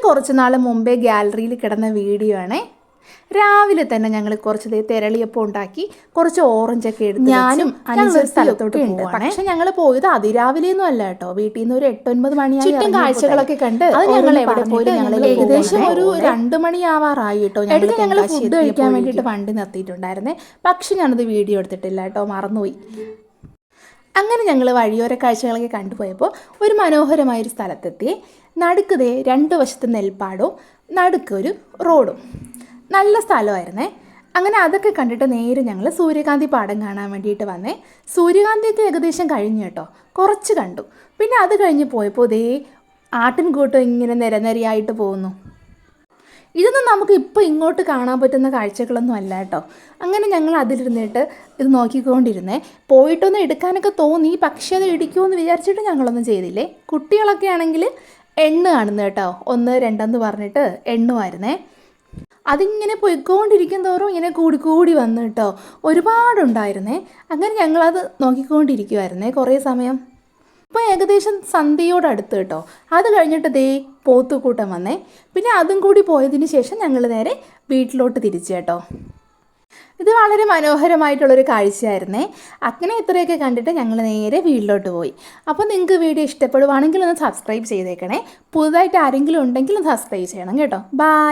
കുറച്ച് നാൾ മുമ്പേ ഗാലറിയിൽ കിടന്ന വീഡിയോ ആണ്. രാവിലെ തന്നെ ഞങ്ങൾ കുറച്ച് തെരളിയപ്പം ഉണ്ടാക്കി, കുറച്ച് ഓറഞ്ചൊക്കെ എടുത്ത് ഞാനും അനുസരിച്ച് സ്ഥലത്തോട്ട് പോവാണ്. പക്ഷെ ഞങ്ങൾ പോയത് അതിരാവിലെയൊന്നും അല്ല കേട്ടോ. വീട്ടിൽ നിന്ന് ഒരു 8-9 മണിയായി. ചുറ്റും കാഴ്ചകളൊക്കെ കണ്ട് അത് ഞങ്ങൾ എവിടെ പോയിട്ട് ഞങ്ങൾ ഏകദേശം ഒരു 2 മണിയാവാറായി കേട്ടോ. ഞങ്ങൾ ഫുഡ് കഴിക്കാൻ വേണ്ടിയിട്ട് വണ്ടി നിർത്തിയിട്ടുണ്ടായിരുന്നേ. പക്ഷെ ഞാനത് വീഡിയോ എടുത്തിട്ടില്ല കേട്ടോ, മറന്നുപോയി. അങ്ങനെ ഞങ്ങൾ വഴിയോര കാഴ്ചകളൊക്കെ കണ്ടുപോയപ്പോൾ ഒരു മനോഹരമായൊരു സ്ഥലത്തെത്തി. നടുക്കതേ 2 വശത്ത് നെൽപ്പാടവും നടുക്കൊരു റോഡും. നല്ല സ്ഥലമായിരുന്നേ. അങ്ങനെ അതൊക്കെ കണ്ടിട്ട് നേരെ ഞങ്ങൾ സൂര്യകാന്തി പാടം കാണാൻ വേണ്ടിയിട്ട് വന്നേ. സൂര്യകാന്തിയൊക്കെ ഏകദേശം കഴിഞ്ഞു കേട്ടോ, കുറച്ച് കണ്ടു. പിന്നെ അത് കഴിഞ്ഞ് പോയപ്പോൾ ദേ ആട്ടിൻകൂട്ടം ഇങ്ങനെ നിരനിരയായിട്ട് പോകുന്നു. ഇതൊന്നും നമുക്ക് ഇപ്പോൾ ഇങ്ങോട്ട് കാണാൻ പറ്റുന്ന കാഴ്ചകളൊന്നും അല്ല കേട്ടോ. അങ്ങനെ ഞങ്ങൾ അതിലിരുന്നിട്ട് ഇത് നോക്കിക്കൊണ്ടിരുന്നേ. പോയിട്ടൊന്ന് എടുക്കാനൊക്കെ തോന്നി, പക്ഷേ അത് ഇടിക്കുമെന്ന് വിചാരിച്ചിട്ട് ഞങ്ങളൊന്നും ചെയ്തില്ലേ. കുട്ടികളൊക്കെ ആണെങ്കിൽ എണ്ണ കാണുന്നു കേട്ടോ, 1, 2 പറഞ്ഞിട്ട് എണ്ണുമായിരുന്നേ. അതിങ്ങനെ പോയിക്കൊണ്ടിരിക്കും തോറും ഇങ്ങനെ കൂടി വന്നു കേട്ടോ, ഒരുപാടുണ്ടായിരുന്നേ. അങ്ങനെ ഞങ്ങളത് നോക്കിക്കൊണ്ടിരിക്കുമായിരുന്നേ കുറേ സമയം. ഇപ്പോൾ ഏകദേശം സന്ധ്യയോടടുത്ത് കേട്ടോ. അത് കഴിഞ്ഞിട്ട് ദേ പോത്തുകൂട്ടം വന്നേ. പിന്നെ അതും കൂടി പോയതിന് ശേഷം ഞങ്ങൾ നേരെ വീട്ടിലോട്ട് തിരിച്ചു കേട്ടോ. ഇത് വളരെ മനോഹരമായിട്ടുള്ളൊരു കാഴ്ചയായിരുന്നേ. അങ്ങനെ ഇത്രയൊക്കെ കണ്ടിട്ട് ഞങ്ങൾ നേരെ വീട്ടിലോട്ട് പോയി. അപ്പോൾ നിങ്ങൾക്ക് വീഡിയോ ഇഷ്ടപ്പെടുവാണെങ്കിൽ ഒന്ന് സബ്സ്ക്രൈബ് ചെയ്തേക്കണേ. പുതുതായിട്ട് ആരെങ്കിലും ഉണ്ടെങ്കിൽ ഒന്ന് സബ്സ്ക്രൈബ് ചെയ്യണം കേട്ടോ. ബൈ.